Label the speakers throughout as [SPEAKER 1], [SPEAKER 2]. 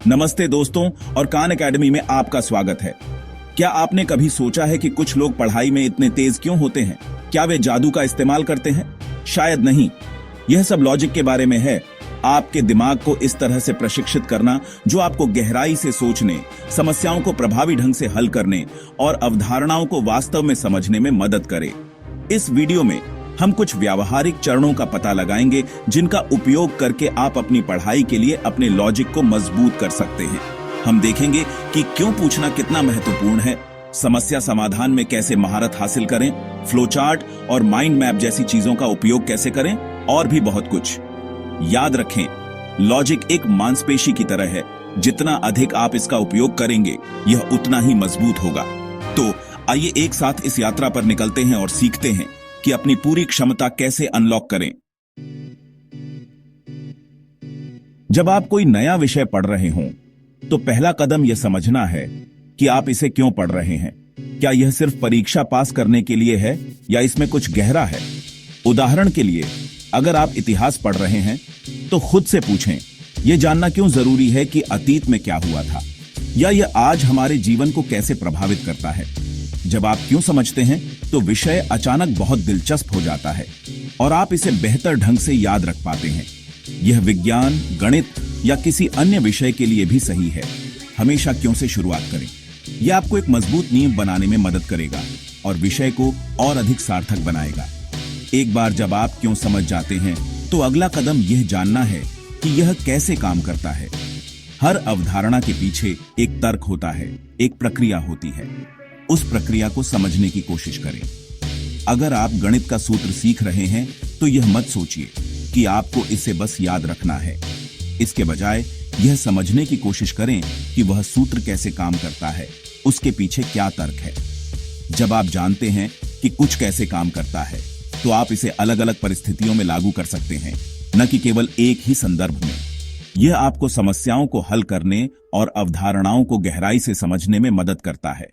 [SPEAKER 1] नमस्ते दोस्तों और कान एकेडमी में आपका स्वागत है। क्या आपने कभी सोचा है कि कुछ लोग पढ़ाई में इतने तेज क्यों होते हैं? क्या वे जादू का इस्तेमाल करते हैं? शायद नहीं। यह सब लॉजिक के बारे में है। आपके दिमाग को इस तरह से प्रशिक्षित करना जो आपको गहराई से सोचने, समस्याओं को प्रभावी ढंग से हल करने और अवधारणाओं को वास्तव में समझने में मदद करे। इस वीडियो में हम कुछ व्यावहारिक चरणों का पता लगाएंगे जिनका उपयोग करके आप अपनी पढ़ाई के लिए अपने लॉजिक को मजबूत कर सकते हैं। हम देखेंगे कि क्यों पूछना कितना महत्वपूर्ण है, समस्या समाधान में कैसे महारत हासिल करें, फ्लोचार्ट और माइंड मैप जैसी चीजों का उपयोग कैसे करें और भी बहुत कुछ। याद रखें, लॉजिक एक मांसपेशी की तरह है। जितना अधिक आप इसका उपयोग करेंगे, यह उतना ही मजबूत होगा। तो आइए एक साथ इस यात्रा पर निकलते हैं और सीखते हैं कि अपनी पूरी क्षमता कैसे अनलॉक करें। जब आप कोई नया विषय पढ़ रहे हों, तो पहला कदम यह समझना है कि आप इसे क्यों पढ़ रहे हैं। क्या यह सिर्फ परीक्षा पास करने के लिए है या इसमें कुछ गहरा है? उदाहरण के लिए, अगर आप इतिहास पढ़ रहे हैं तो खुद से पूछें, यह जानना क्यों जरूरी है कि अतीत में क्या हुआ था, या यह आज हमारे जीवन को कैसे प्रभावित करता है। जब आप क्यों समझते हैं तो विषय अचानक बहुत दिलचस्प हो जाता है और आप इसे बेहतर ढंग से याद रख पाते हैं। यह विज्ञान, गणित या किसी अन्य विषय के लिए भी सही है। हमेशा क्यों से शुरुआत करें। यह आपको एक मजबूत नींव बनाने में मदद करेगा और विषय को और अधिक सार्थक बनाएगा। एक बार जब आप क्यों समझ जाते हैं तो अगला कदम यह जानना है कि यह कैसे काम करता है। हर अवधारणा के पीछे एक तर्क होता है, एक प्रक्रिया होती है। उस प्रक्रिया को समझने की कोशिश करें। अगर आप गणित का सूत्र सीख रहे हैं तो यह मत सोचिए कि आपको इसे बस याद रखना है। इसके बजाय यह समझने की कोशिश करें कि वह सूत्र कैसे काम करता है, उसके पीछे क्या तर्क है। जब आप जानते हैं कि कुछ कैसे काम करता है, तो आप इसे अलग अलग परिस्थितियों में लागू कर सकते हैं, न कि केवल एक ही संदर्भ में। यह आपको समस्याओं को हल करने और अवधारणाओं को गहराई से समझने में मदद करता है।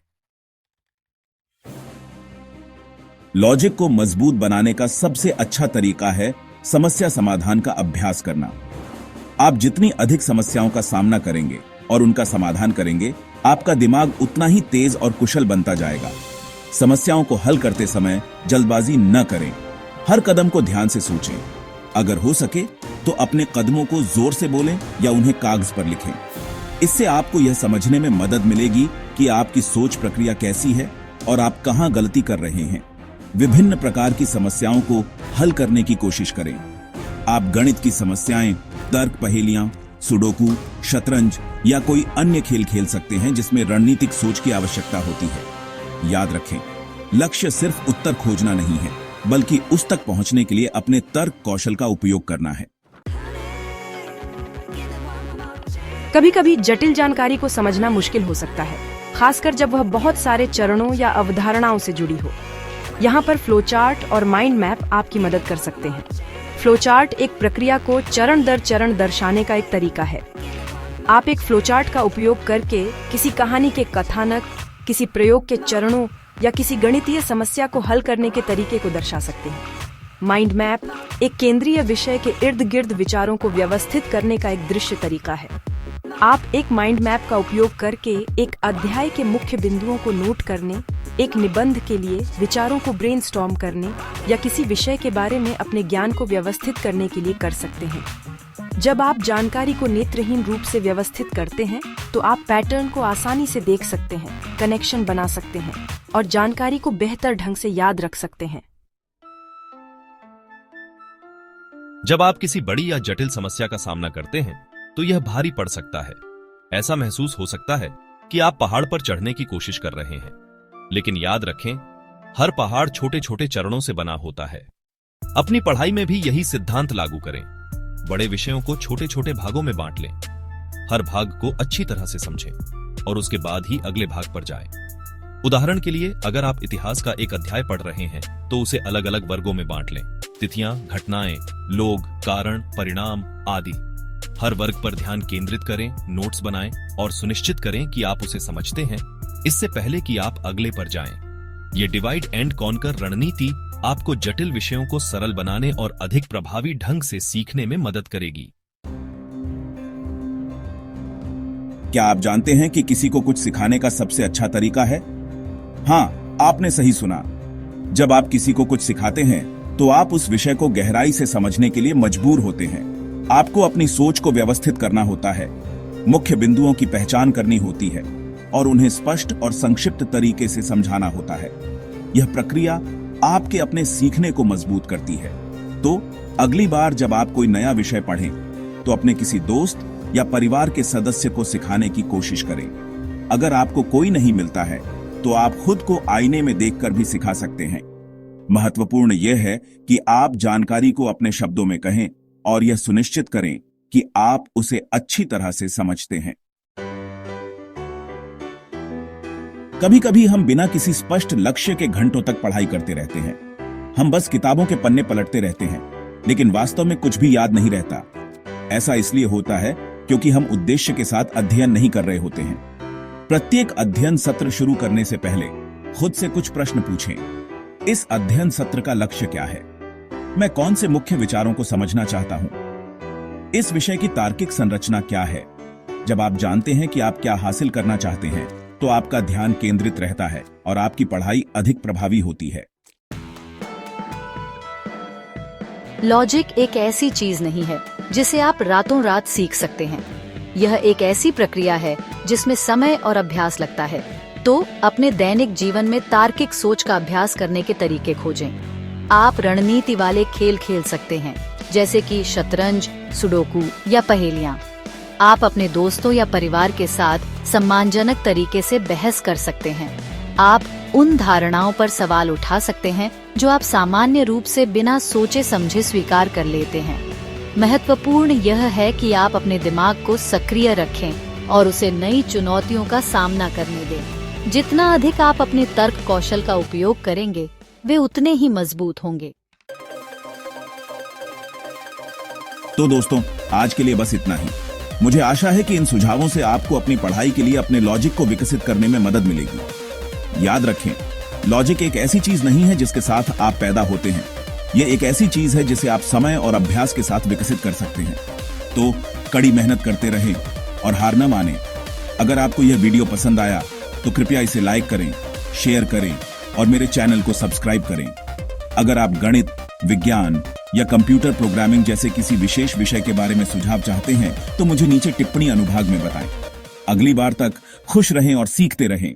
[SPEAKER 1] लॉजिक को मजबूत बनाने का सबसे अच्छा तरीका है समस्या समाधान का अभ्यास करना। आप जितनी अधिक समस्याओं का सामना करेंगे और उनका समाधान करेंगे, आपका दिमाग उतना ही तेज और कुशल बनता जाएगा। समस्याओं को हल करते समय जल्दबाजी न करें। हर कदम को ध्यान से सोचें। अगर हो सके तो अपने कदमों को जोर से बोलें या उन्हें कागज पर लिखें। इससे आपको यह समझने में मदद मिलेगी कि आपकी सोच प्रक्रिया कैसी है और आप कहां गलती कर रहे हैं। विभिन्न प्रकार की समस्याओं को हल करने की कोशिश करें। आप गणित की समस्याएं, तर्क पहेलियां, सुडोकू, शतरंज या कोई अन्य खेल खेल सकते हैं जिसमें रणनीतिक सोच की आवश्यकता होती है। याद रखें, लक्ष्य सिर्फ उत्तर खोजना नहीं है, बल्कि उस तक पहुंचने के लिए अपने तर्क कौशल का उपयोग करना है।
[SPEAKER 2] कभी-कभी जटिल जानकारी को समझना मुश्किल हो सकता है, खासकर जब वह बहुत सारे चरणों या अवधारणाओं से जुड़ी हो। यहाँ पर फ्लोचार्ट और माइंड मैप आपकी मदद कर सकते हैं। फ्लोचार्ट एक प्रक्रिया को चरण दर चरण दर्शाने का एक तरीका है। आप एक फ्लोचार्ट का उपयोग करके किसी कहानी के कथानक, किसी प्रयोग के चरणों या किसी गणितीय समस्या को हल करने के तरीके को दर्शा सकते हैं। माइंड मैप एक केंद्रीय विषय के इर्द गिर्द विचारों को व्यवस्थित करने का एक दृश्य तरीका है। आप एक माइंड मैप का उपयोग करके एक अध्याय के मुख्य बिंदुओं को नोट करने, एक निबंध के लिए विचारों को ब्रेनस्टॉर्म करने या किसी विषय के बारे में अपने ज्ञान को व्यवस्थित करने के लिए कर सकते हैं। जब आप जानकारी को नेत्रहीन रूप से व्यवस्थित करते हैं, तो आप पैटर्न को आसानी से देख सकते हैं, कनेक्शन बना सकते हैं और जानकारी को बेहतर ढंग से याद रख सकते हैं।
[SPEAKER 3] जब आप किसी बड़ी या जटिल समस्या का सामना करते हैं, तो यह भारी पड़ सकता है। ऐसा महसूस हो सकता है कि आप पहाड़ पर चढ़ने की कोशिश कर रहे हैं, लेकिन याद रखें, हर पहाड़ छोटे छोटे चरणों से बना होता है। अपनी पढ़ाई में भी यही सिद्धांत लागू करें। बड़े विषयों को छोटे छोटे भागों में बांट लें। हर भाग को अच्छी तरह से समझें और उसके बाद ही अगले भाग पर जाएं। उदाहरण के लिए, अगर आप इतिहास का एक अध्याय पढ़ रहे हैं तो उसे अलग अलग वर्गों में बांट लें। तिथियां, घटनाएं, लोग, कारण, परिणाम आदि। हर वर्ग पर ध्यान केंद्रित करें, नोट्स बनाएं और सुनिश्चित करें कि आप उसे समझते हैं इससे पहले कि आप अगले पर जाएं। ये डिवाइड एंड कॉन्कर रणनीति आपको जटिल विषयों को सरल बनाने और अधिक प्रभावी ढंग से सीखने में मदद करेगी।
[SPEAKER 1] क्या आप जानते हैं कि किसी को कुछ सिखाने का सबसे अच्छा तरीका है? हाँ, आपने सही सुना। जब आप किसी को कुछ सिखाते हैं तो आप उस विषय को गहराई से समझने के लिए मजबूर होते हैं। आपको अपनी सोच को व्यवस्थित करना होता है, मुख्य बिंदुओं की पहचान करनी होती है और उन्हें स्पष्ट और संक्षिप्त तरीके से समझाना होता है। यह प्रक्रिया आपके अपने सीखने को मजबूत करती है। तो अगली बार जब आप कोई नया विषय पढ़ें तो अपने किसी दोस्त या परिवार के सदस्य को सिखाने की कोशिश करें। अगर आपको कोई नहीं मिलता है तो आप खुद को आईने में देखकर भी सिखा सकते हैं। महत्वपूर्ण यह है कि आप जानकारी को अपने शब्दों में कहें और यह सुनिश्चित करें कि आप उसे अच्छी तरह से समझते हैं। कभी कभी हम बिना किसी स्पष्ट लक्ष्य के घंटों तक पढ़ाई करते रहते हैं। हम बस किताबों के पन्ने पलटते रहते हैं, लेकिन वास्तव में कुछ भी याद नहीं रहता। ऐसा इसलिए होता है क्योंकि हम उद्देश्य के साथ अध्ययन नहीं कर रहे होते हैं। प्रत्येक अध्ययन सत्र शुरू करने से पहले खुद से कुछ प्रश्न पूछें। इस अध्ययन सत्र का लक्ष्य क्या है? मैं कौन से मुख्य विचारों को समझना चाहता हूं? इस विषय की तार्किक संरचना क्या है? जब आप जानते हैं कि आप क्या हासिल करना चाहते हैं तो आपका ध्यान केंद्रित रहता है और आपकी पढ़ाई अधिक प्रभावी होती है।
[SPEAKER 4] लॉजिक एक ऐसी चीज नहीं है जिसे आप रातों रात सीख सकते हैं। यह एक ऐसी प्रक्रिया है जिसमें समय और अभ्यास लगता है। तो अपने दैनिक जीवन में तार्किक सोच का अभ्यास करने के तरीके खोजें। आप रणनीति वाले खेल खेल सकते हैं, जैसे कि शतरंज, सुडोकू या पहेलियां। आप अपने दोस्तों या परिवार के साथ सम्मानजनक तरीके से बहस कर सकते हैं। आप उन धारणाओं पर सवाल उठा सकते हैं जो आप सामान्य रूप से बिना सोचे समझे स्वीकार कर लेते हैं। महत्वपूर्ण यह है कि आप अपने दिमाग को सक्रिय रखें और उसे नई चुनौतियों का सामना करने दें। जितना अधिक आप अपने तर्क कौशल का उपयोग करेंगे, वे उतने ही मजबूत होंगे।
[SPEAKER 1] तो दोस्तों, आज के लिए बस इतना ही। मुझे आशा है कि इन सुझावों से आपको अपनी पढ़ाई के लिए अपने लॉजिक को विकसित करने में मदद मिलेगी। याद रखें, लॉजिक एक ऐसी चीज नहीं है जिसके साथ आप पैदा होते हैं। यह एक ऐसी चीज है जिसे आप समय और अभ्यास के साथ विकसित कर सकते हैं। तो कड़ी मेहनत करते रहें और हार न मानें। अगर आपको यह वीडियो पसंद आया तो कृपया इसे लाइक करें, शेयर करें और मेरे चैनल को सब्सक्राइब करें। अगर आप गणित, विज्ञान या कंप्यूटर प्रोग्रामिंग जैसे किसी विशेष विषय के बारे में सुझाव चाहते हैं तो मुझे नीचे टिप्पणी अनुभाग में बताएं। अगली बार तक खुश रहें और सीखते रहें।